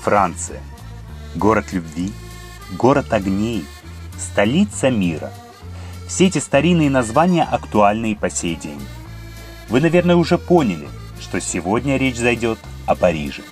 Франция. Город любви, город огней, столица мира. Все эти старинные названия актуальны и по сей день. Вы, наверное, уже поняли, что сегодня речь зайдет о Париже.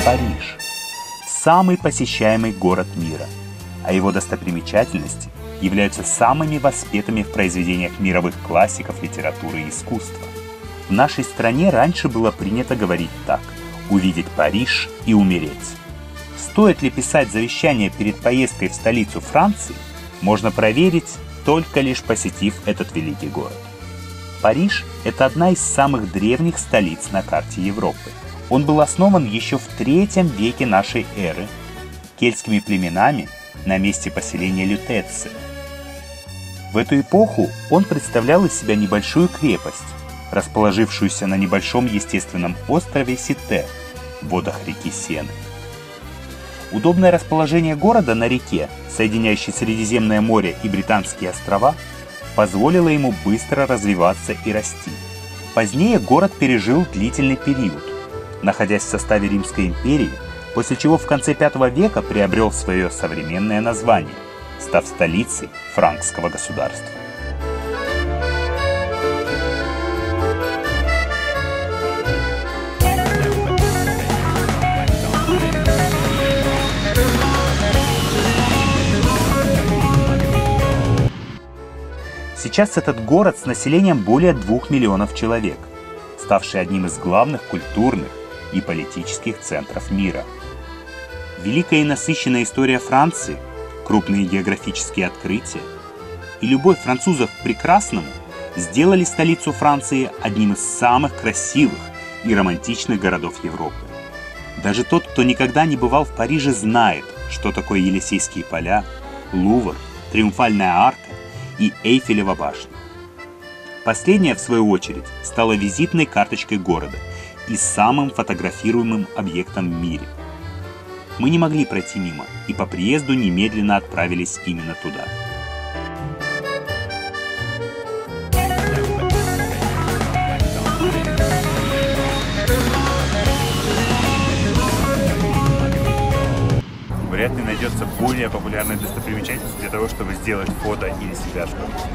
Париж – самый посещаемый город мира, а его достопримечательности являются самыми воспетыми в произведениях мировых классиков литературы и искусства. В нашей стране раньше было принято говорить так: увидеть Париж и умереть. Стоит ли писать завещание перед поездкой в столицу Франции, можно проверить, только лишь посетив этот великий город. Париж – это одна из самых древних столиц на карте Европы. Он был основан еще в III веке нашей эры кельтскими племенами на месте поселения Лютеция. В эту эпоху он представлял из себя небольшую крепость, расположившуюся на небольшом естественном острове Сите в водах реки Сены. Удобное расположение города на реке, соединяющей Средиземное море и Британские острова, позволило ему быстро развиваться и расти. Позднее город пережил длительный период, находясь в составе Римской империи, после чего в конце V века приобрел свое современное название, став столицей франкского государства. Сейчас этот город с населением более 2 миллионов человек, ставший одним из главных культурных и политических центров мира. Великая и насыщенная история Франции, крупные географические открытия и любовь французов к прекрасному сделали столицу Франции одним из самых красивых и романтичных городов Европы. Даже тот, кто никогда не бывал в Париже, знает, что такое Елисейские поля, Лувр, Триумфальная арка и Эйфелева башня. Последняя, в свою очередь, стала визитной карточкой города и самым фотографируемым объектом в мире. Мы не могли пройти мимо и по приезду немедленно отправились именно туда. Вряд ли найдется более популярная достопримечательность для того, чтобы сделать фото или себя сфоткать.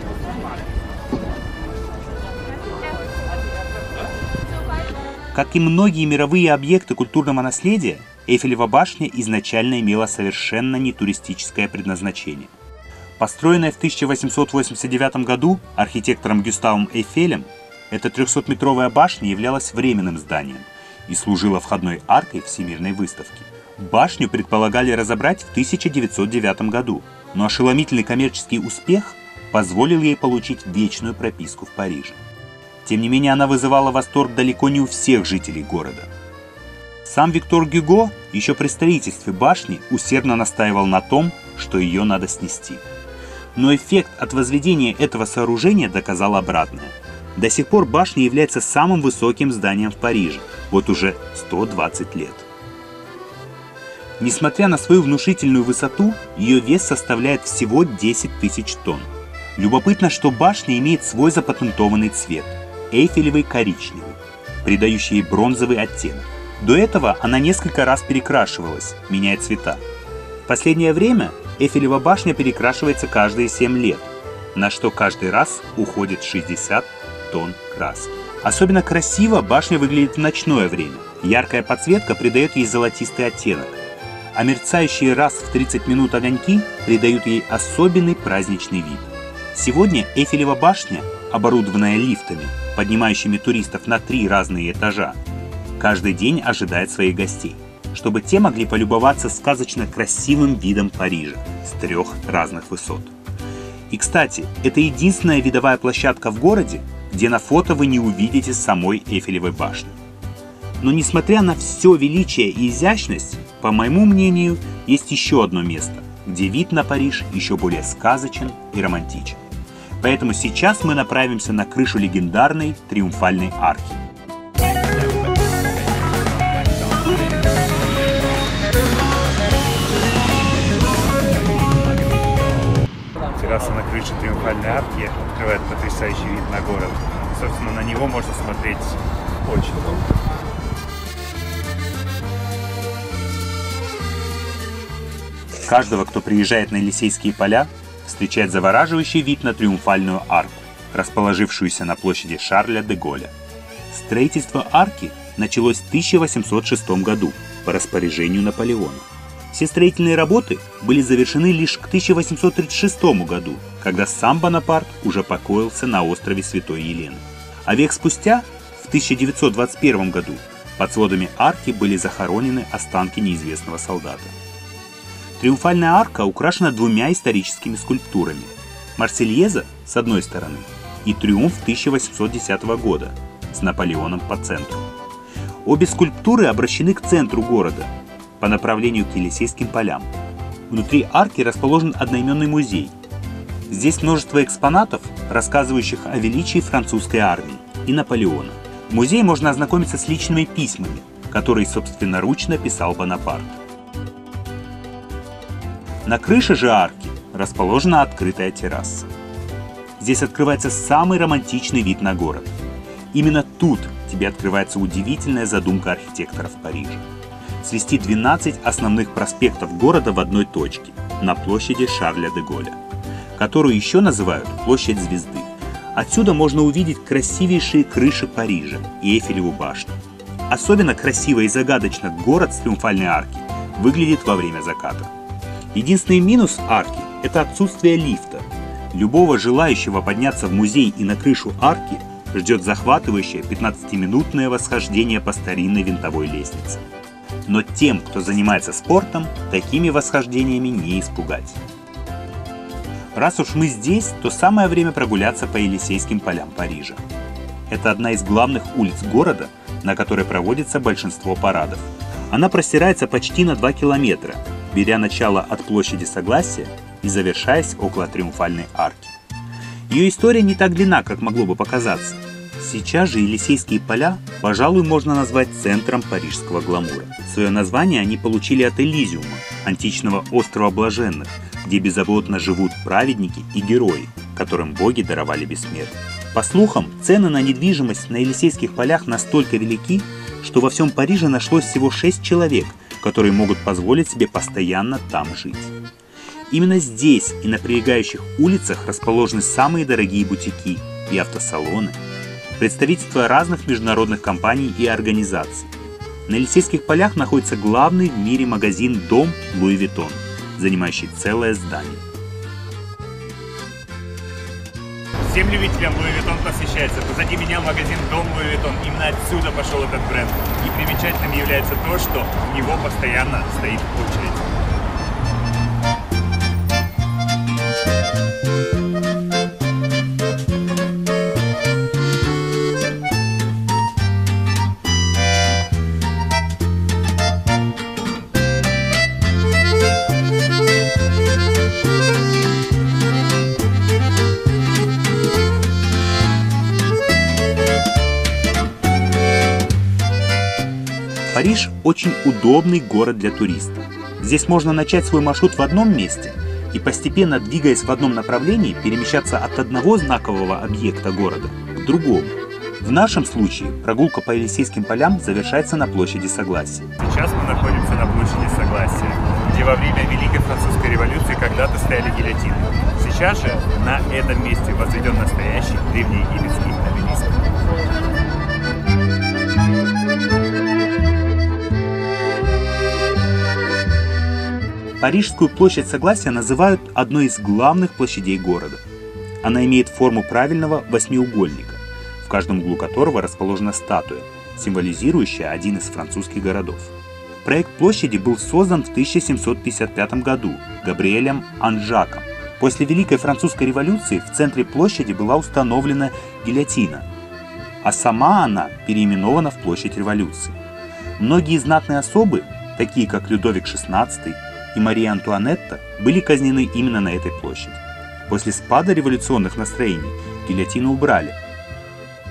Как и многие мировые объекты культурного наследия, Эйфелева башня изначально имела совершенно не туристическое предназначение. Построенная в 1889 году архитектором Гюставом Эйфелем, эта 300-метровая башня являлась временным зданием и служила входной аркой Всемирной выставки. Башню предполагали разобрать в 1909 году, но ошеломительный коммерческий успех позволил ей получить вечную прописку в Париже. Тем не менее, она вызывала восторг далеко не у всех жителей города. Сам Виктор Гюго еще при строительстве башни усердно настаивал на том, что ее надо снести. Но эффект от возведения этого сооружения доказал обратное. До сих пор башня является самым высоким зданием в Париже, вот уже 120 лет. Несмотря на свою внушительную высоту, ее вес составляет всего 10 тысяч тонн. Любопытно, что башня имеет свой запатентованный цвет – эйфелевый коричневый, придающий ей бронзовый оттенок. До этого она несколько раз перекрашивалась, меняя цвета. В последнее время Эйфелева башня перекрашивается каждые 7 лет, на что каждый раз уходит 60 тонн краски. Особенно красиво башня выглядит в ночное время. Яркая подсветка придает ей золотистый оттенок, а мерцающие раз в 30 минут огоньки придают ей особенный праздничный вид. Сегодня Эйфелева башня, оборудованная лифтами, поднимающими туристов на 3 разные этажа, каждый день ожидает своих гостей, чтобы те могли полюбоваться сказочно красивым видом Парижа с 3 разных высот. И, кстати, это единственная видовая площадка в городе, где на фото вы не увидите самой Эйфелевой башни. Но несмотря на все величие и изящность, по моему мнению, есть еще одно место, где вид на Париж еще более сказочен и романтичен. Поэтому сейчас мы направимся на крышу легендарной Триумфальной арки. Терраса на крыше Триумфальной арки открывает потрясающий вид на город. И, собственно, на него можно смотреть очень долго. Каждого, кто приезжает на Елисейские поля, встречает завораживающий вид на Триумфальную арку, расположившуюся на площади Шарля де Голля. Строительство арки началось в 1806 году по распоряжению Наполеона. Все строительные работы были завершены лишь к 1836 году, когда сам Бонапарт уже покоился на острове Святой Елены. А век спустя, в 1921 году, под сводами арки были захоронены останки неизвестного солдата. Триумфальная арка украшена 2 историческими скульптурами: Марсельеза с одной стороны и Триумф 1810 года с Наполеоном по центру. Обе скульптуры обращены к центру города, по направлению к Елисейским полям. Внутри арки расположен одноименный музей. Здесь множество экспонатов, рассказывающих о величии французской армии и Наполеона. В музее можно ознакомиться с личными письмами, которые собственноручно писал Бонапарт. На крыше же арки расположена открытая терраса. Здесь открывается самый романтичный вид на город. Именно тут тебе открывается удивительная задумка архитекторов Парижа: свести 12 основных проспектов города в одной точке, на площади Шарля де Голля, которую еще называют Площадь Звезды. Отсюда можно увидеть красивейшие крыши Парижа и Эйфелеву башню. Особенно красиво и загадочно город с Триумфальной арки выглядит во время заката. Единственный минус арки – это отсутствие лифта. Любого желающего подняться в музей и на крышу арки ждет захватывающее 15-минутное восхождение по старинной винтовой лестнице. Но тем, кто занимается спортом, такими восхождениями не испугать. Раз уж мы здесь, то самое время прогуляться по Елисейским полям Парижа. Это одна из главных улиц города, на которой проводится большинство парадов. Она простирается почти на 2 километра, беря начало от площади Согласия и завершаясь около Триумфальной арки. Ее история не так длинна, как могло бы показаться. Сейчас же Елисейские поля, пожалуй, можно назвать центром парижского гламура. Свое название они получили от Элизиума, античного острова блаженных, где беззаботно живут праведники и герои, которым боги даровали бессмертие. По слухам, цены на недвижимость на Елисейских полях настолько велики, что во всем Париже нашлось всего 6 человек, которые могут позволить себе постоянно там жить. Именно здесь и на прилегающих улицах расположены самые дорогие бутики и автосалоны, представительства разных международных компаний и организаций. На Елисейских полях находится главный в мире магазин «Дом Луи Виттон», занимающий целое здание. Всем любителям Луи Виттон посвящается. Позади меня магазин «Дом Луи Виттон». Именно отсюда пошел этот бренд. И примечательным является то, что в него постоянно стоит очередь. Париж – очень удобный город для туриста. Здесь можно начать свой маршрут в одном месте и, постепенно двигаясь в одном направлении, перемещаться от одного знакового объекта города к другому. В нашем случае прогулка по Елисейским полям завершается на площади Согласия. Сейчас мы находимся на площади Согласия, где во время Великой Французской революции когда-то стояли гильотины. Сейчас же на этом месте возведен настоящий древнеегипетский обелиск. Парижскую площадь Согласия называют одной из главных площадей города. Она имеет форму правильного восьмиугольника, в каждом углу которого расположена статуя, символизирующая один из французских городов. Проект площади был создан в 1755 году Габриэлем Анжаком. После Великой Французской революции в центре площади была установлена гильотина, а сама она переименована в Площадь Революции. Многие знатные особы, такие как Людовик XVI и Мария Антуанетта, были казнены именно на этой площади. После спада революционных настроений гильотину убрали.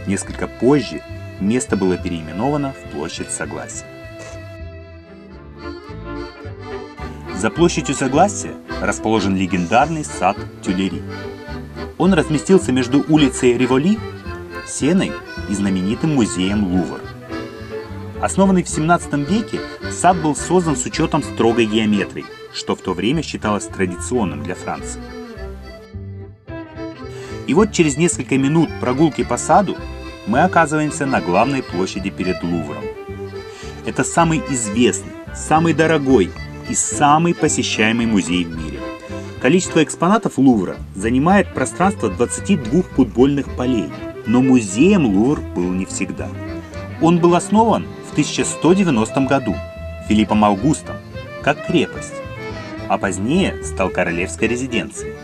Несколько позже место было переименовано в Площадь Согласия. За площадью Согласия расположен легендарный сад Тюлери. Он разместился между улицей Риволи, Сеной и знаменитым музеем Лувр. Основанный в 17 веке, сад был создан с учетом строгой геометрии, что в то время считалось традиционным для Франции. И вот через несколько минут прогулки по саду мы оказываемся на главной площади перед Лувром. Это самый известный, самый дорогой и самый посещаемый музей в мире. Количество экспонатов Лувра занимает пространство 22 футбольных полей, но музеем Лувр был не всегда. Он был основан в 1190 году Филиппом Августом как крепость, а позднее стал королевской резиденцией.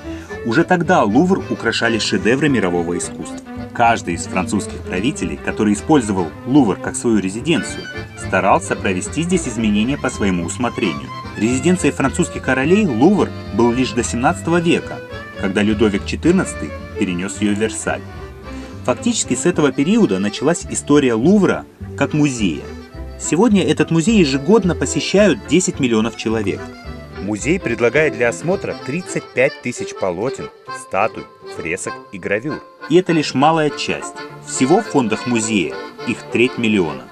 Уже тогда Лувр украшали шедевры мирового искусства. Каждый из французских правителей, который использовал Лувр как свою резиденцию, старался провести здесь изменения по своему усмотрению. Резиденцией французских королей Лувр был лишь до 17 века, когда Людовик XIV перенес ее в Версаль. Фактически с этого периода началась история Лувра как музея. Сегодня этот музей ежегодно посещают 10 миллионов человек. Музей предлагает для осмотра 35 тысяч полотен, статуй, фресок и гравюр. И это лишь малая часть. Всего в фондах музея их 300 000.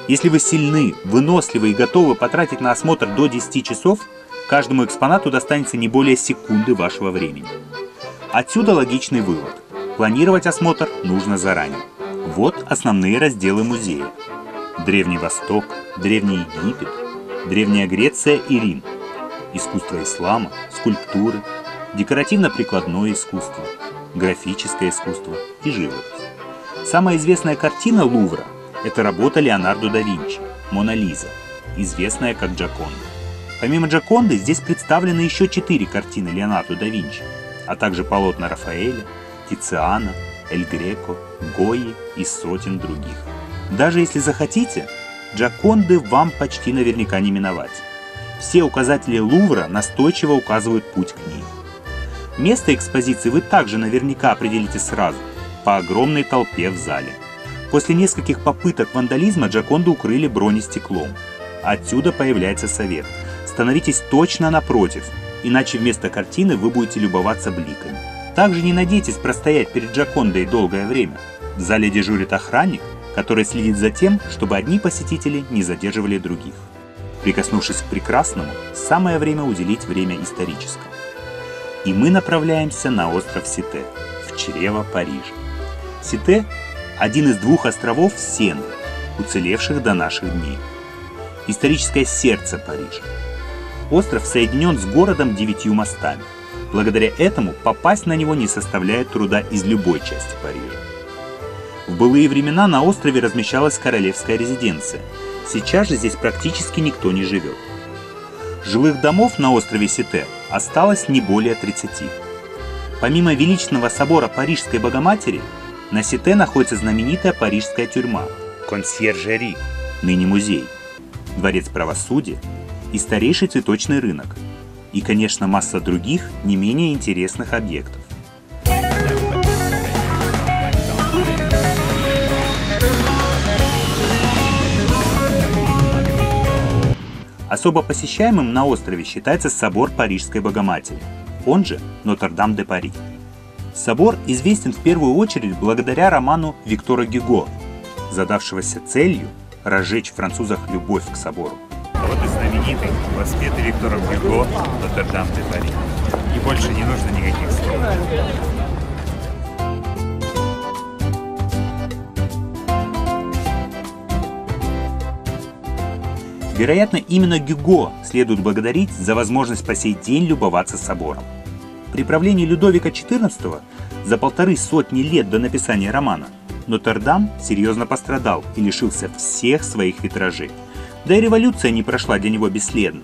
Если вы сильны, выносливы и готовы потратить на осмотр до 10 часов, каждому экспонату достанется не более секунды вашего времени. Отсюда логичный вывод. Планировать осмотр нужно заранее. Вот основные разделы музея. Древний Восток, Древний Египет, Древняя Греция и Рим. Искусство ислама, скульптуры, декоративно-прикладное искусство, графическое искусство и живопись. Самая известная картина Лувра – это работа Леонардо да Винчи «Мона Лиза», известная как Джоконда. Помимо Джоконды здесь представлены еще 4 картины Леонардо да Винчи, а также полотна Рафаэля, Тициана, Эль Греко, Гойи и сотен других. Даже если захотите, Джоконды вам почти наверняка не миновать. Все указатели Лувра настойчиво указывают путь к ней. Место экспозиции вы также наверняка определите сразу, по огромной толпе в зале. После нескольких попыток вандализма Джоконду укрыли бронестеклом. Отсюда появляется совет. Становитесь точно напротив, иначе вместо картины вы будете любоваться бликами. Также не надейтесь простоять перед Джокондой долгое время. В зале дежурит охранник, который следит за тем, чтобы одни посетители не задерживали других. Прикоснувшись к прекрасному, самое время уделить время историческому. И мы направляемся на остров Сите, в чрево Парижа. Сите – один из 2 островов Сены, уцелевших до наших дней. Историческое сердце Парижа. Остров соединен с городом 9 мостами. Благодаря этому попасть на него не составляет труда из любой части Парижа. В былые времена на острове размещалась королевская резиденция. Сейчас же здесь практически никто не живет. Жилых домов на острове Сите осталось не более 30. Помимо величественного собора Парижской Богоматери, на Сите находится знаменитая парижская тюрьма Консьержери, ныне музей, дворец правосудия и старейший цветочный рынок. И, конечно, масса других не менее интересных объектов. Особо посещаемым на острове считается собор Парижской Богоматери, он же Нотр-Дам-де-Пари. Собор известен в первую очередь благодаря роману Виктора Гюго, задавшегося целью разжечь в французах любовь к собору. Вот и знаменитый, воспетый Виктором Гюго Нотр-Дам-де-Пари. И больше не нужно никаких слов. Вероятно, именно Гюго следует благодарить за возможность по сей день любоваться собором. При правлении Людовика XIV за 150 лет до написания романа Нотр-Дам серьезно пострадал и лишился всех своих витражей. Да и революция не прошла для него бесследно.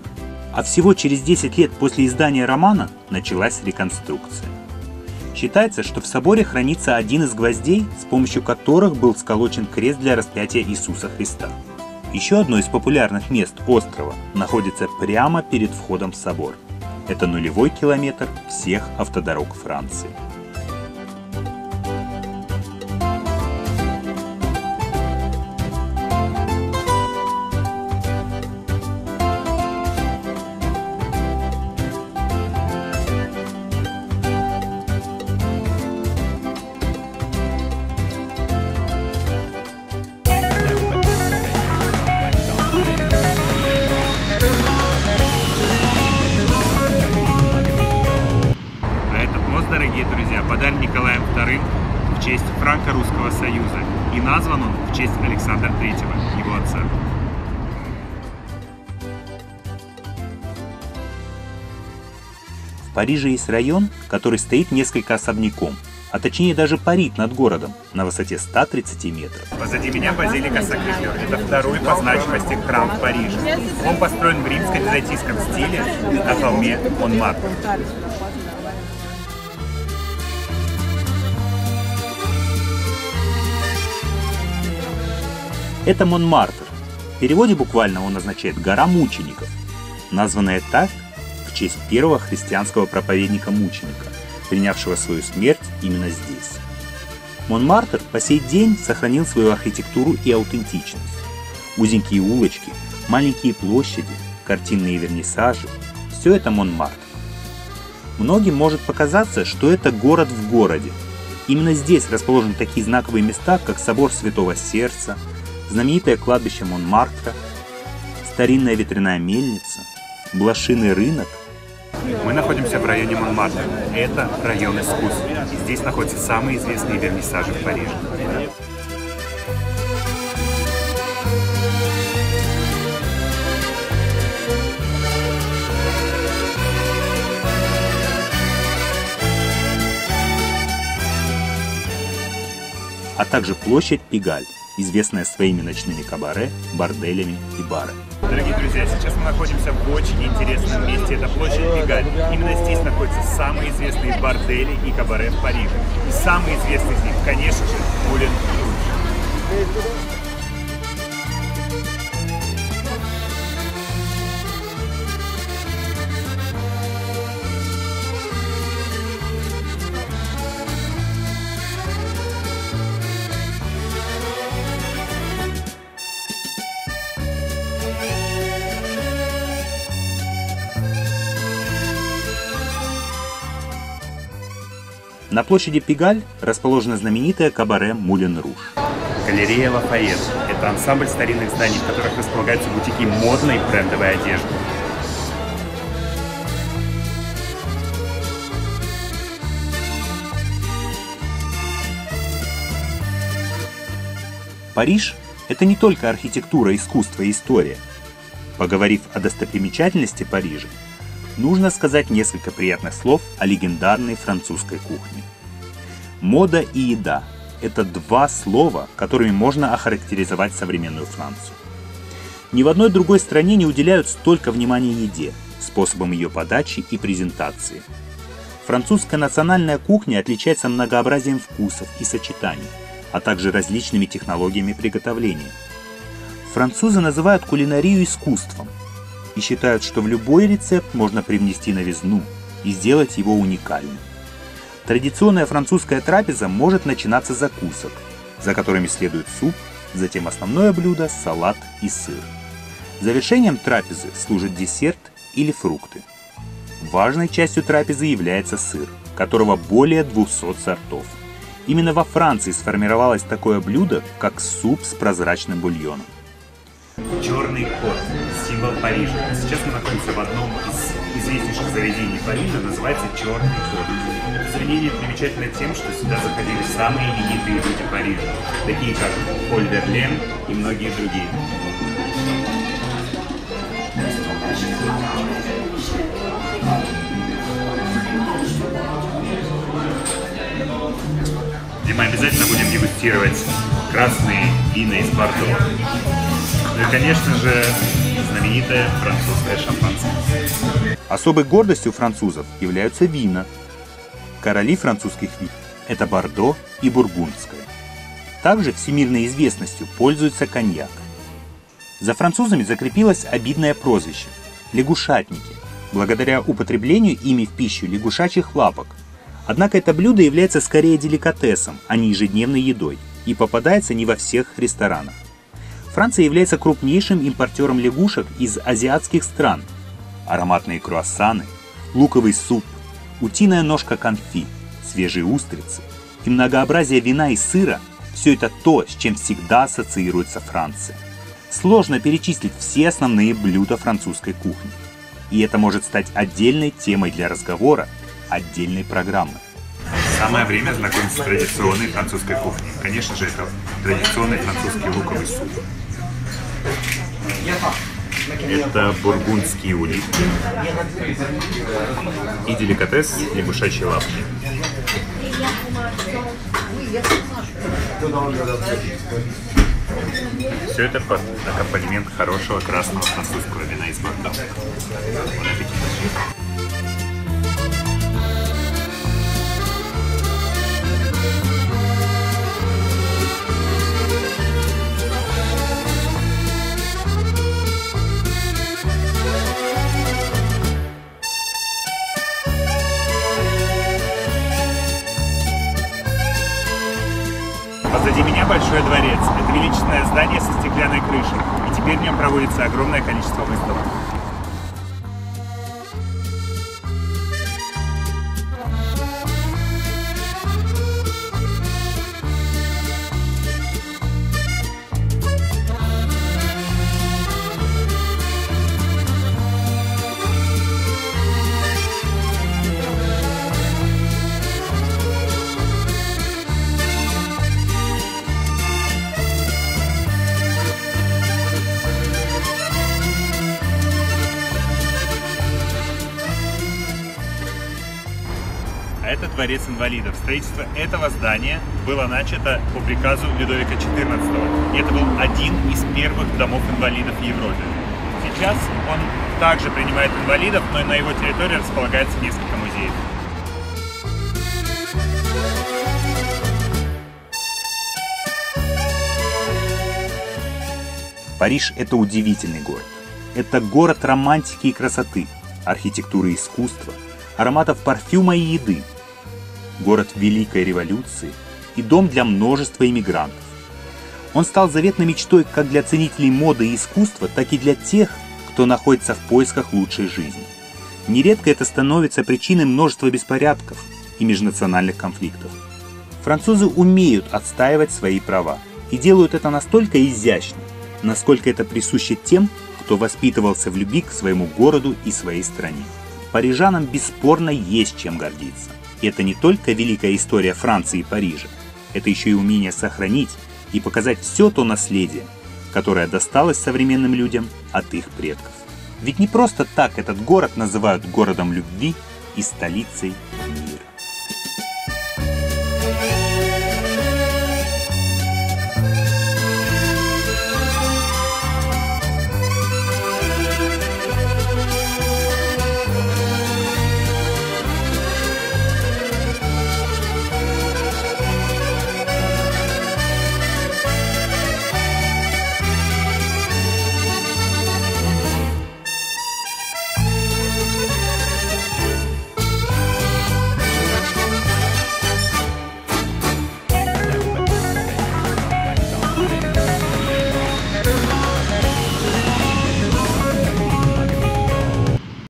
А всего через 10 лет после издания романа началась реконструкция. Считается, что в соборе хранится один из гвоздей, с помощью которых был сколочен крест для распятия Иисуса Христа. Еще одно из популярных мест острова находится прямо перед входом в собор. Это нулевой километр всех автодорог Франции. Дорогие друзья, подарен Николаем II в честь Франко-Русского союза, и назван он в честь Александра III, его отца. В Париже есть район, который стоит несколько особняком, а точнее даже парит над городом на высоте 130 метров. Позади меня базилика Сакрэ-Кёр. Это второй по значимости храм в Париже. Он построен в римско-византийском стиле на холме Монмартр. Это Монмартр. В переводе буквально он означает «гора мучеников», названная так в честь первого христианского проповедника-мученика, принявшего свою смерть именно здесь. Монмартр по сей день сохранил свою архитектуру и аутентичность. Узенькие улочки, маленькие площади, картинные вернисажи – все это Монмартр. Многим может показаться, что это город в городе. Именно здесь расположены такие знаковые места, как собор Святого Сердца, знаменитое кладбище Монмартра, старинная ветряная мельница, блошиный рынок. Мы находимся в районе Монмартра. Это район искусств. И здесь находятся самые известные вернисажи в Париже. А также площадь Пигаль, известная своими ночными кабаре, борделями и барами. Дорогие друзья, сейчас мы находимся в очень интересном месте. Это площадь Пигаль. Именно здесь находятся самые известные бордели и кабаре в Париже. И самый известный из них, конечно же, Мулен Руж. На площади Пигаль расположена знаменитая кабаре Мулен Руж. Галерея Лафайет – это ансамбль старинных зданий, в которых располагаются бутики модной брендовой одежды. Париж – это не только архитектура, искусство и история. Поговорив о достопримечательности Парижа, нужно сказать несколько приятных слов о легендарной французской кухне. Мода и еда – это два слова, которыми можно охарактеризовать современную Францию. Ни в одной другой стране не уделяют столько внимания еде, способам ее подачи и презентации. Французская национальная кухня отличается многообразием вкусов и сочетаний, а также различными технологиями приготовления. Французы называют кулинарию искусством и считают, что в любой рецепт можно привнести новизну и сделать его уникальным. Традиционная французская трапеза может начинаться с закусок, за которыми следует суп, затем основное блюдо, салат и сыр. Завершением трапезы служит десерт или фрукты. Важной частью трапезы является сыр, которого более 200 сортов. Именно во Франции сформировалось такое блюдо, как суп с прозрачным бульоном. Черный кот – символ Парижа. Сейчас мы находимся в одном из известнейших заведений Парижа, называется Черный кот. Это заведение примечательно тем, что сюда заходили самые именитые люди Парижа, такие как Поль Верлен и многие другие. Где мы обязательно будем дегустировать красные вина из Бордо. Ну и, конечно же, знаменитое французское шампанское. Особой гордостью французов являются вина. Короли французских вин – это Бордо и Бургундское. Также всемирной известностью пользуется коньяк. За французами закрепилось обидное прозвище – лягушатники, благодаря употреблению ими в пищу лягушачьих лапок. Однако это блюдо является скорее деликатесом, а не ежедневной едой, и попадается не во всех ресторанах. Франция является крупнейшим импортером лягушек из азиатских стран. Ароматные круассаны, луковый суп, утиная ножка конфи, свежие устрицы и многообразие вина и сыра – все это то, с чем всегда ассоциируется Франция. Сложно перечислить все основные блюда французской кухни. И это может стать отдельной темой для разговора, отдельной программы. Самое время знакомиться с традиционной французской кухней. Конечно же, это традиционный французский луковый суп. Это бургундские улитки и деликатес лягушачьи лапки. Все это под аккомпанемент хорошего красного французского вина из Бордо. Бон аппетит! Позади меня большой дворец. Это величественное здание со стеклянной крышей. И теперь в нем проводится огромное количество выставок. А это дворец инвалидов. Строительство этого здания было начато по приказу Людовика XIV. И это был один из первых домов инвалидов в Европе. Сейчас он также принимает инвалидов, но на его территории располагается несколько музеев. Париж – это удивительный город. Это город романтики и красоты, архитектуры и искусства, ароматов парфюма и еды. Город Великой Революции и дом для множества иммигрантов. Он стал заветной мечтой как для ценителей моды и искусства, так и для тех, кто находится в поисках лучшей жизни. Нередко это становится причиной множества беспорядков и межнациональных конфликтов. Французы умеют отстаивать свои права и делают это настолько изящно, насколько это присуще тем, кто воспитывался в любви к своему городу и своей стране. Парижанам бесспорно есть чем гордиться. И это не только великая история Франции и Парижа, это еще и умение сохранить и показать все то наследие, которое досталось современным людям от их предков. Ведь не просто так этот город называют городом любви и столицей мира.